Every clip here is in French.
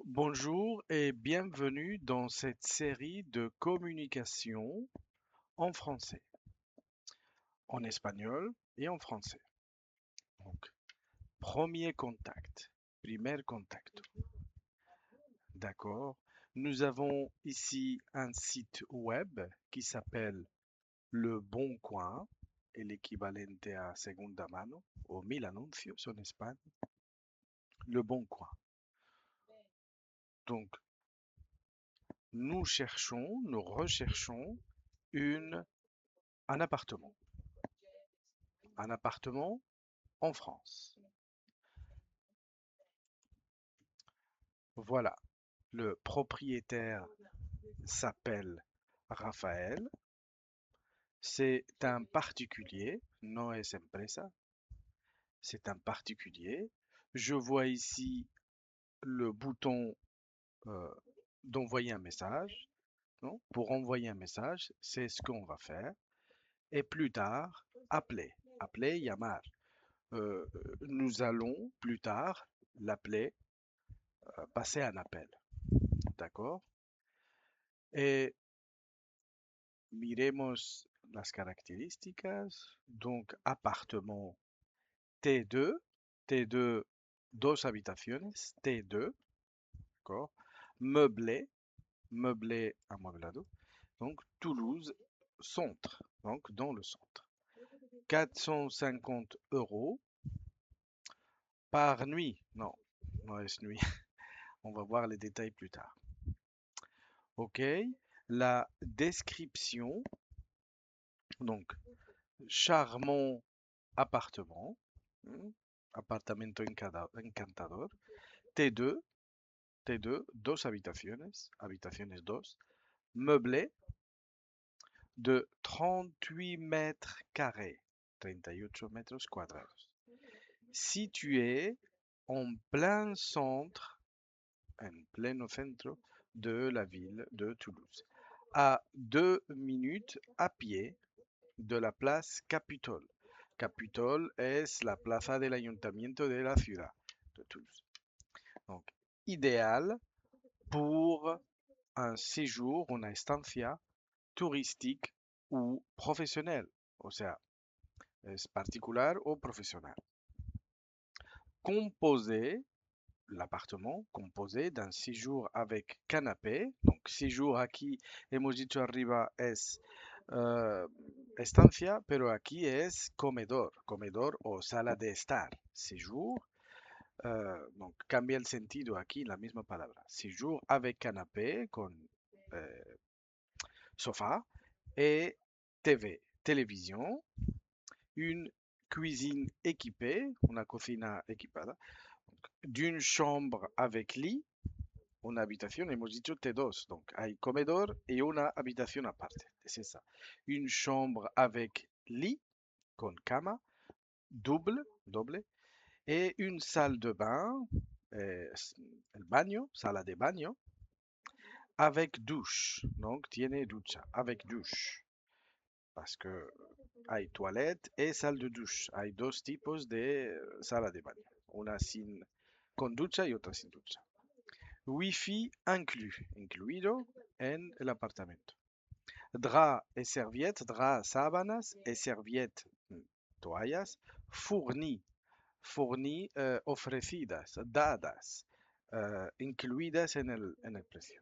Bonjour et bienvenue dans cette série de communication en français, en espagnol et en français. Donc, premier contact, primer contacto, d'accord? Nous avons ici un site web qui s'appelle Le Bon Coin, et l'équivalente à Segunda Mano, o Mil Anuncios en Espagne, Le Bon Coin. Donc, nous recherchons une, un appartement. Un appartement en France. Voilà, le propriétaire s'appelle Raphaël. C'est un particulier, no es empresa, c'est un particulier. Je vois ici le bouton euh, d'envoyer un message. Non? Pour envoyer un message, c'est ce qu'on va faire. Et plus tard, appeler. Appeler, llamar. Euh, nous allons plus tard l'appeler, passer un appel. D'accord? Et miremos las características. Donc, appartement T2, T2, dos habitaciones, T2, d'accord. Meublé, meublé amueblado. Donc, Toulouse, centre, donc dans le centre. 450 euros par nuit. Non, non est nuit. On va voir les détails plus tard. Ok. La description, donc, charmant appartement, mm, apartamento encantador, T2, T2, dos habitaciones, habitaciones dos, meublé de 38 mètres carrés, 38 metros cuadrados, situé en plein centre, en pleno centro de la ville de Toulouse, à 2 minutes à pied de la place Capitole. Capitol es la plaza del ayuntamiento de la ciudad de Toulouse. Donc, idéal pour un séjour, una estancia touristique ou professionnelle. O sea, es particular o professionnel. Composé, l'appartement composé d'un séjour avec canapé. Donc, séjour aquí, hemos dicho arriba, es estancia, pero aquí es comedor, comedor o sala de estar. Séjour, donc cambia el sentido aquí, la misma palabra. Séjour avec canapé, con sofá, et TV, télévision, une cuisine équipée, una cocina equipada, d'une chambre avec lit, una habitación, hemos dicho T2, donc hay comedor y una habitación aparte, c'est ça. Une chambre avec lit, con cama, double, doble, et une salle de bain, el baño, sala de baño, avec douche. Donc, tiene ducha, avec douche. Parce que hay toilette et salle de douche. Hay dos tipos de sala de baño. Una sin, con ducha y otra sin ducha. Wi-Fi inclus, incluido en el apartamento. Drap et serviettes, draps, sábanas et serviettes, toallas, fournis, fournis, ofrecidas, dadas, incluidas en el precio.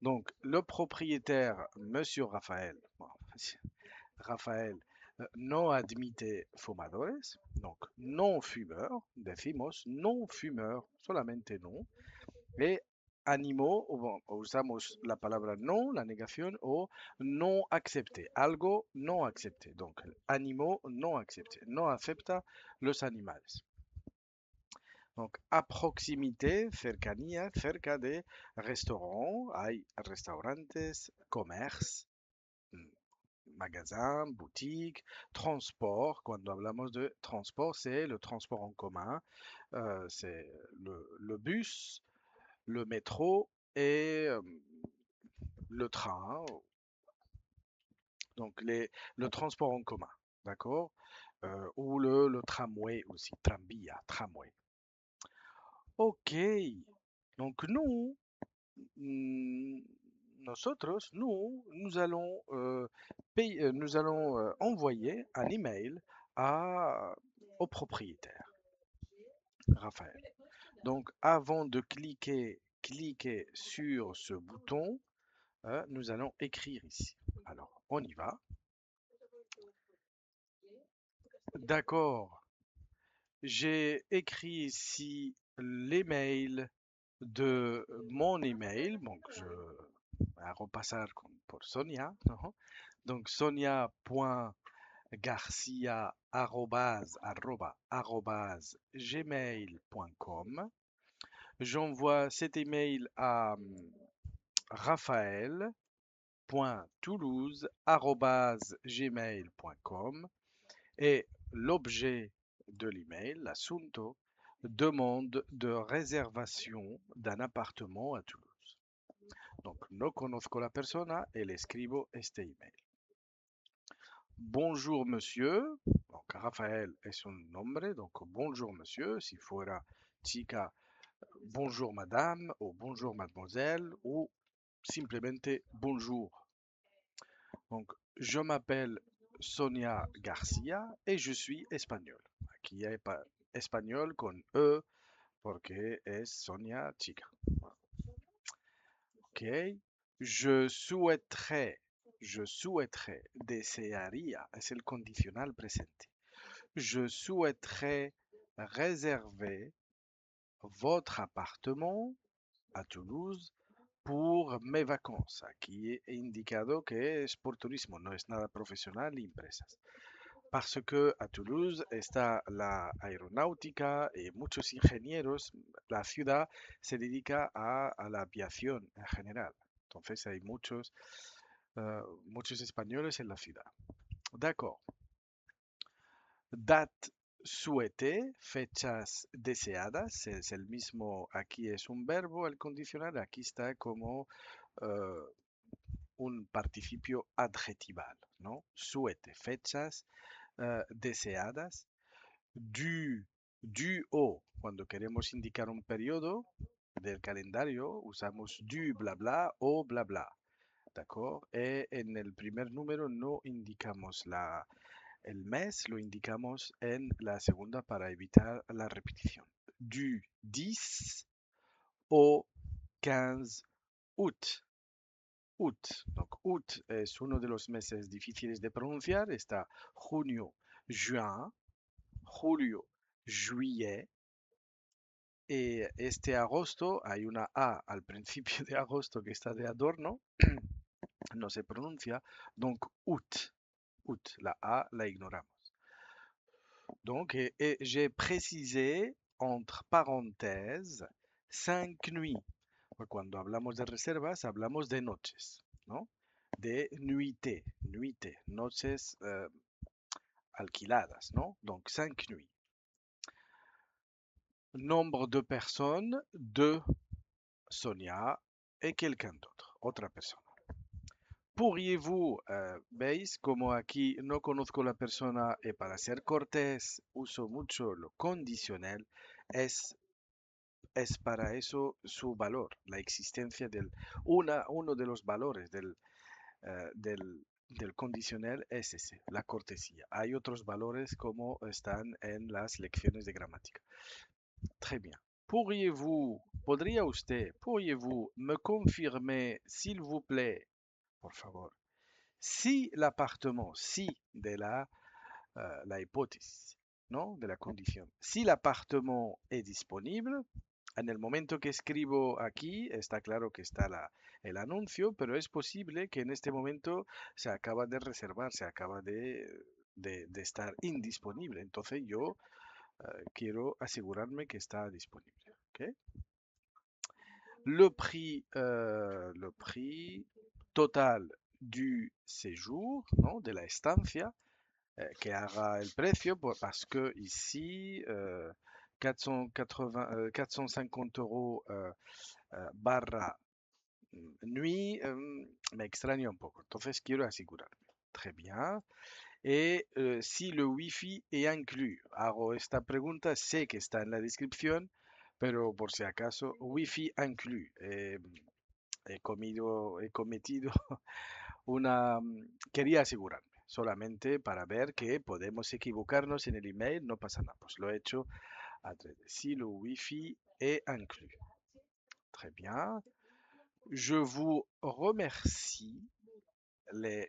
Donc, le propriétaire, Monsieur Raphaël, bon, Raphaël, no admite fumadores, donc non fumeur, decimos non fumeur, solamente no, et animaux, bon, usamos la palabra no, la negación, o no accepté, algo no accepté, donc animaux no accepté, no acepta los animales. Donc, à proximité, cercanía, cerca de restaurants, hay restaurantes, commerce, magasin, boutique, transport. Cuando hablamos de transport, c'est le transport en commun, c'est le bus, le métro et le train, donc le transport en commun, d'accord? Ou le tramway aussi, tranvía, tramway. Ok, Donc mm, nous allons, nous allons envoyer un email à, au propriétaire, Raphaël. Donc, avant de cliquer sur ce bouton, nous allons écrire ici. Alors, on y va. D'accord. J'ai écrit ici l'email de mon email. Donc, je vais repasser comme pour Sonia, ¿no? Donc, sonia.garcia@gmail.com. J'envoie cet email à raphaël.toulouse@gmail.com et l'objet de l'email, l'assunto, demande de réservation d'un appartement à Toulouse. Donc, no conozco la persona et le escribo este email. Bonjour monsieur, donc Raphaël est son nombre, donc bonjour monsieur, si fuera chica, bonjour madame ou bonjour mademoiselle ou simplemente bonjour. Donc, je m'appelle Sonia Garcia et je suis espagnol. Aquí hay espagnol con E porque es Sonia chica. Ok. Je souhaiterais, desearía, es el condicional presente. Je souhaiterais réserver votre appartement à Toulouse pour mes vacances. Aquí he indicado que es por turismo, no es nada profesional ni empresas. Parce que a Toulouse está la aeronáutica y muchos ingenieros. La ciudad se dedica a la aviación en general. Entonces hay muchos españoles en la ciudad. D'accord. Date souhaitée, fechas deseadas, es el mismo, aquí es un verbo, el condicional, aquí está como eh, un participio adjetival, ¿no? Souhaite, fechas deseadas, du, du o, cuando queremos indicar un periodo del calendario, usamos du bla bla o bla bla, ¿d'accord? Y en el primer número no indicamos el mes, lo indicamos en la segunda para evitar la repetición. Du 10 au 15 août. Août. Donc, août es uno de los meses difíciles de pronunciar. Está junio, juin, julio, juillet. Y este agosto, hay una A al principio de agosto que está de adorno, no se pronuncia. Donc, août. Août. La A la ignoramos. Donc, et j'ai précisé entre parénthèses 5 nuits. Cuando hablamos de reservas, hablamos de noches, ¿no? De nuitées, noches alquiladas, ¿no? Donc 5 nuits. Nombre de personnes, deux, Sonia et quelqu'un d'autre, otra persona. Pourriez-vous, veis como aquí no conozco la persona y para ser cortés uso mucho lo condicional, es, es para eso su valor, la existencia uno de los valores del condicional es ese, la cortesía. Hay otros valores como están en las lecciones de gramática. Très bien. Pourriez-vous me confirmer, s'il vous plaît, por favor, si l'appartement, si de la hipótesis, ¿no? De la condición. Si l'appartement est disponible, en el momento que escribo aquí, está claro que está el anuncio, pero es posible que en este momento se acaba de reservar, se acaba de estar indisponible. Entonces yo quiero asegurarme que está disponible. ¿Ok? Le prix total du séjour, ¿no? De la estancia, que haga el precio, parce que ici, 450 euros barra nuit, me extraña un poco. Entonces quiero asegurarme. Très bien. Et si le wifi est inclus. Hago esta pregunta, sé que está en la descripción, pero por si acaso, Wi-Fi inclus. He cometido una... Quería asegurarme, solamente para ver que podemos equivocarnos en el email, no pasa nada. Pues lo he hecho a través de si le Wi-Fi est inclus. Très bien. Je vous remercie,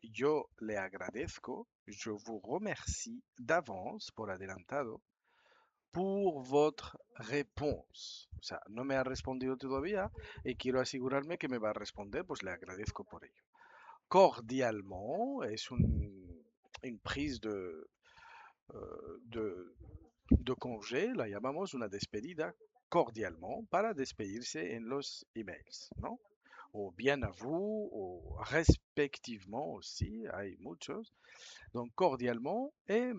yo le agradezco, je vous remercie d'avance por adelantado por votre réponse. O sea, no me ha respondido todavía y quiero asegurarme que me va a responder, pues le agradezco por ello. Cordialement es une prise de, de congé, la llamamos una despedida cordialement para despedirse en los emails, ¿no? O bien a vous, o respectivement aussi, hay muchos. Donc cordialement, et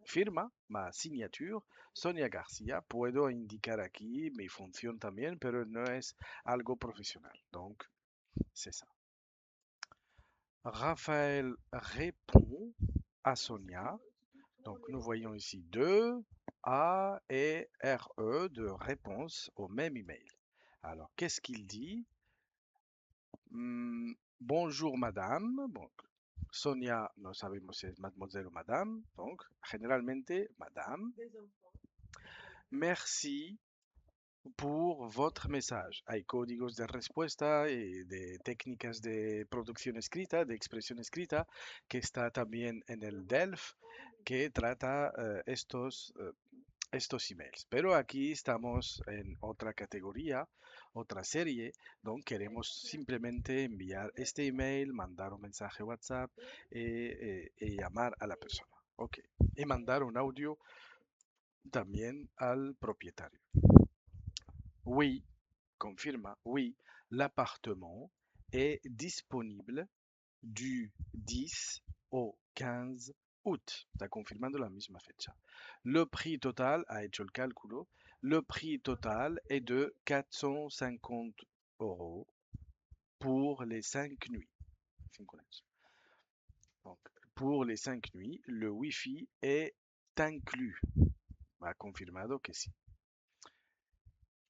firma, ma signature, Sonia García. Puedo indicar aquí mi función también, pero no es algo profesional. Donc, c'est ça. Raphaël répond à Sonia. Donc, nous voyons ici deux A et RE de réponse au même email. Alors, qu'est-ce qu'il dit? Bonjour madame. Bon, Sonia, no sabemos si es mademoiselle o madame. Donc, generalmente, madame. Merci por votre message. Hay códigos de respuesta y de técnicas de producción escrita, de expresión escrita, que está también en el DELF, que trata estos emails. Pero aquí estamos en otra categoría, otra serie, donde queremos simplemente enviar este email, mandar un mensaje WhatsApp y llamar a la persona. Ok. Y mandar un audio también al propietario. Oui, confirma, oui, l'appartement est disponible du 10 au 15 août. Está confirmando la misma fecha. Le prix total, ha hecho el cálculo, le prix total est de 450 euros pour les 5 nuits. Donc, pour les 5 nuits, le Wi-Fi est inclus. Ha confirmado que sí.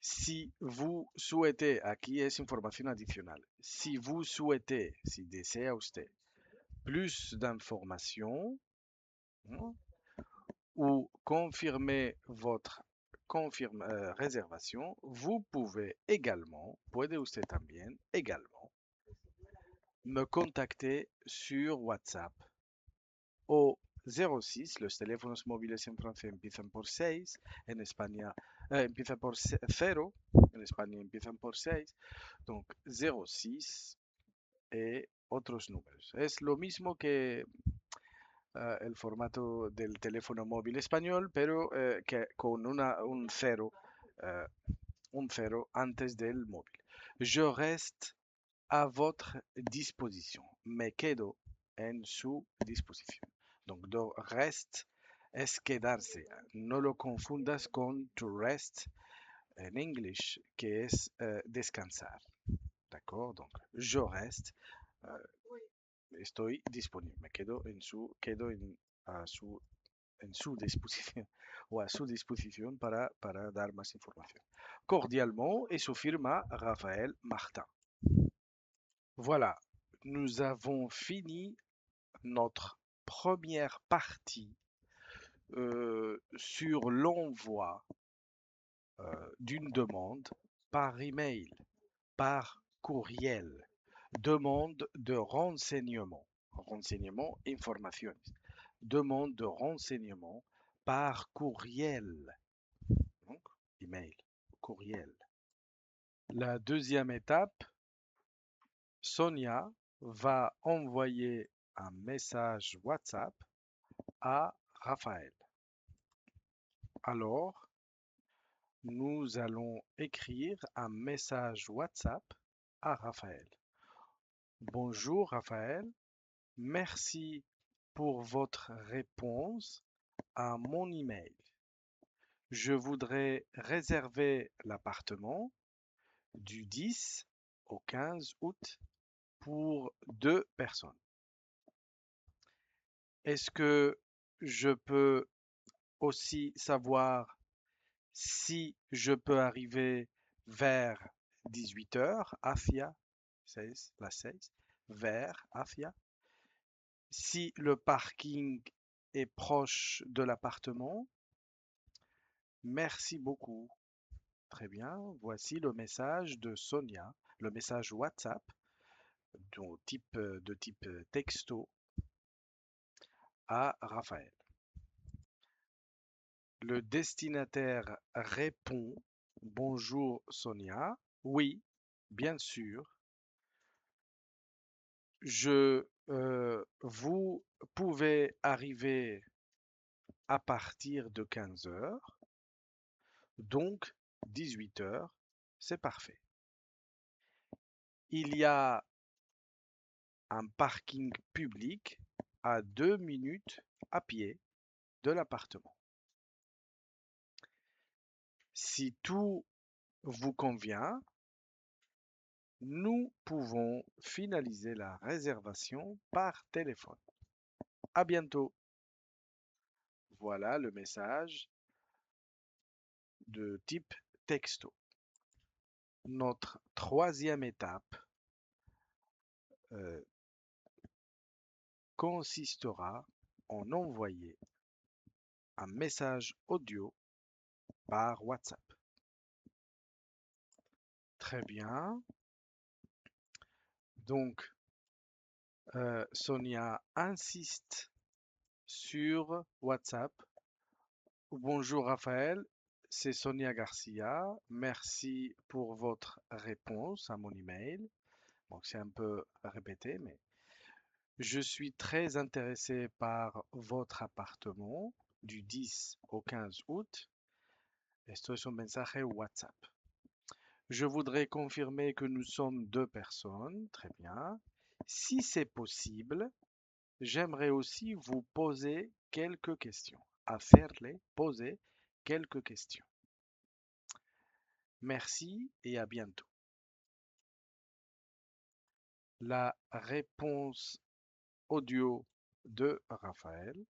Si vous souhaitez, aquí es información adicional. Si vous souhaitez, si desea usted plus d'informations, ¿no? Ou confirmer votre réservation, vous pouvez également, puede usted también, également, me contacter sur WhatsApp au 06, los teléfonos móviles en Francia empiezan por 6, en España empieza por 0, en España empiezan por 6, donc 06 y otros números. Es lo mismo que el formato del teléfono móvil español, pero que con eh, un cero antes del móvil. Je reste à votre disposition. Me quedo en su disposición. Donc, reste es quedarse. No lo confundas con to rest en English, que es descansar. D'accord? Donc, je reste. Estoy disponible. Me quedo en su disposición o a su disposición para dar más información. Cordialement, et su firma Raphaël Martin. Voilà, nous avons fini notre première partie sur l'envoi d'une demande par email, par courriel, demande de renseignement, renseignement, informaciones, demande de renseignement par courriel, donc email, courriel. La deuxième étape, Sonia va envoyer un message WhatsApp à Raphaël. Alors, nous allons écrire un message WhatsApp à Raphaël. Bonjour Raphaël, merci pour votre réponse à mon email. Je voudrais réserver l'appartement du 10 au 15 août pour 2 personnes. Est-ce que je peux aussi savoir Si je peux arriver vers 18 heures, hacia 6, las 6, vers hacia. Si le parking est proche de l'appartement, merci beaucoup. Très bien, voici le message de Sonia, le message WhatsApp de type texto à Raphaël. Le destinataire répond: Bonjour Sonia. Oui, bien sûr. Vous pouvez arriver à partir de 15 heures, donc 18 heures, c'est parfait. Il y a un parking public à 2 minutes à pied de l'appartement. Si tout vous convient, nous pouvons finaliser la réservation par téléphone. À bientôt. Voilà le message de type texto. Notre troisième étape euh, consistera en envoyer un message audio par WhatsApp. Très bien. Donc, Sonia insiste sur WhatsApp. Bonjour Raphaël, c'est Sonia Garcia. Merci pour votre réponse à mon email. Donc, c'est un peu répété, mais je suis très intéressé par votre appartement du 10 au 15 août. Esto es un mensaje WhatsApp. Je voudrais confirmer que nous sommes deux personnes. Très bien. Si c'est possible, j'aimerais aussi vous poser quelques questions. Hacerle poser quelques questions. Merci et à bientôt. La réponse audio de Raphaël.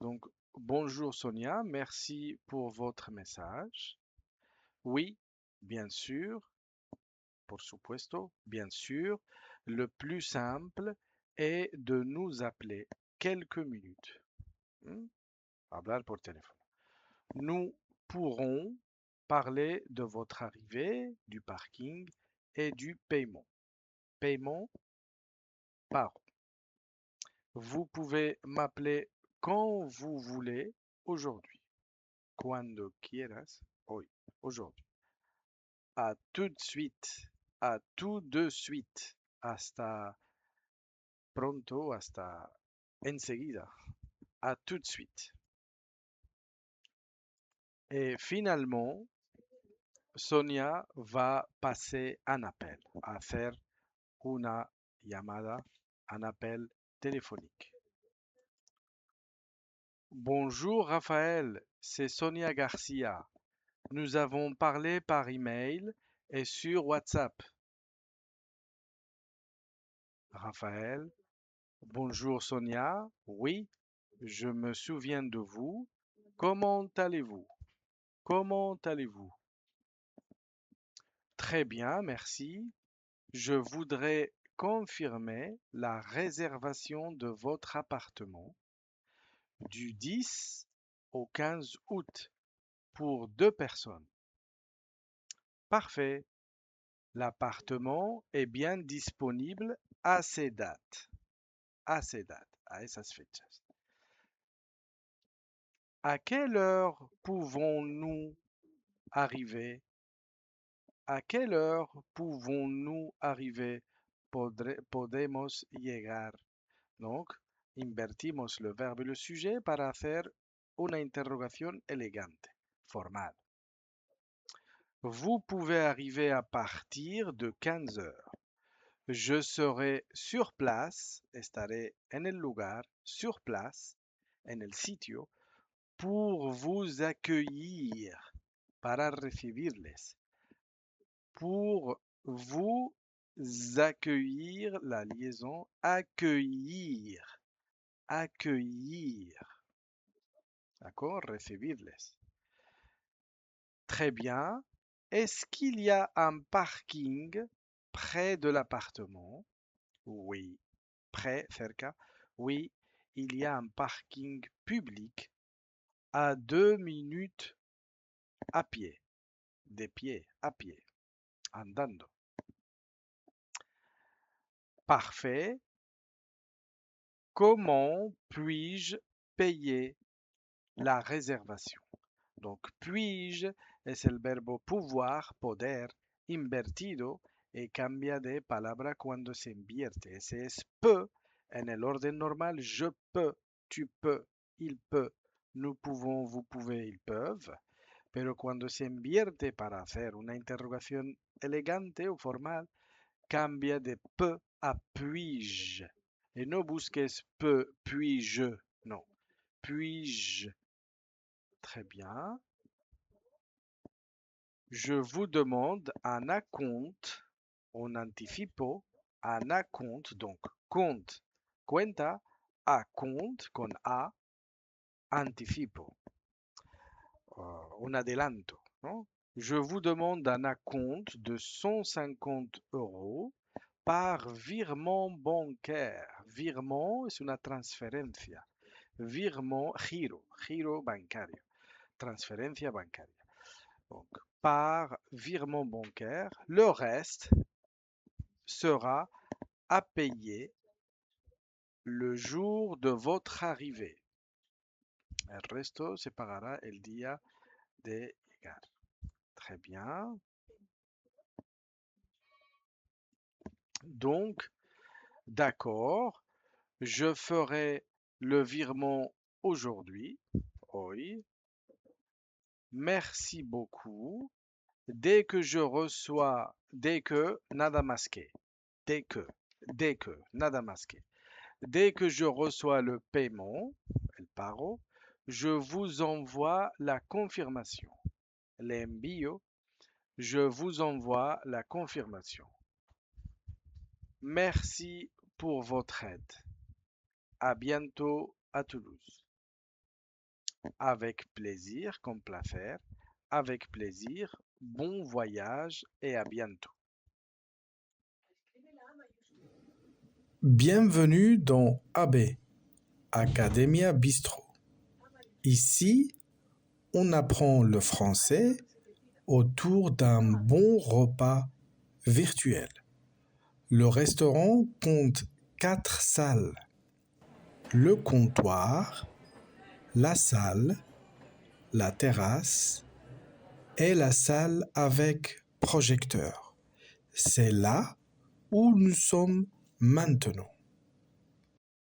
Donc, bonjour Sonia, merci pour votre message. Oui, bien sûr, por supuesto, bien sûr. Le plus simple est de nous appeler quelques minutes. Hmm, Hablar por téléphone. Nous pourrons parler de votre arrivée, du parking et du paiement. Paiement par. Vous pouvez m'appeler quand vous voulez aujourd'hui. Cuando quieras, hoy, aujourd'hui. À tout de suite. À tout de suite. Hasta pronto, hasta enseguida. À tout de suite. Et finalement, Sonia va passer un appel, hacer una llamada, un appel téléphonique. Bonjour Raphaël, c'est Sonia Garcia. Nous avons parlé par email et sur WhatsApp. Raphaël, bonjour Sonia. Oui, je me souviens de vous. Comment allez-vous? Comment allez-vous? Très bien, merci. Je voudrais confirmer la réservation de votre appartement du 10 au 15 août pour deux personnes. Parfait. L'appartement est bien disponible à ces dates. À ces dates, a esas fechas. À quelle heure pouvons-nous arriver? ¿A quelle heure pouvons-nous arriver? Podemos llegar. Donc, invertimos le verbe y le sujet para hacer una interrogación elegante, formal. Vous pouvez arriver à partir de 15 heures. Je serai sur place, estaré en el lugar, sur place, en el sitio, pour vous accueillir, para recibirles, pour vous accueillir, la liaison, accueillir, accueillir. D'accord? Recibirles. Très bien. Est-ce qu'il y a un parking près de l'appartement? Oui. Près, cerca. Oui, il y a un parking public à 2 minutes à pied. Des pieds, à pied. Andando. Parfait. Comment puis-je payer la réservation? Donc, puis-je es el verbo pouvoir, poder, invertido, y cambia de palabra cuando se invierte. Ese es peut. En el orden normal, je peux, tu peux, il peut, nous pouvons, vous pouvez, ils peuvent. Pero cuando se invierte para hacer una interrogación elegante o formal, cambia de peut a puis-je. Et no busques peut, puis-je. Non. Puis-je. Très bien. Je vous demande un acompte, un anticipo, un acompte, donc compte, cuenta, acompte con A, anticipo, un adelanto, ¿no? Je vous demande un acompte de 150 euros par virement bancaire. Virement es una transferencia. Virement, giro bancario. Transferencia bancaria. Donc, par virement bancaire, le reste sera à payer le jour de votre arrivée. El resto se pagará el día de llegar. Très bien. Donc, d'accord, je ferai le virement aujourd'hui. Oui. Merci beaucoup. Dès que, nada más que. Dès que, nada más que. Dès que je reçois le paiement, el pago, je vous envoie la confirmation. Le envío, je vous envoie la confirmation. Merci pour votre aide. À bientôt à Toulouse. Avec plaisir, con placer. Avec plaisir, bon voyage et à bientôt. Bienvenue dans AB, Academia Bistro. Ici, on apprend le français autour d'un bon repas virtuel. Le restaurant compte 4 salles. Le comptoir, la salle, la terrasse et la salle avec projecteur. C'est là où nous sommes maintenant.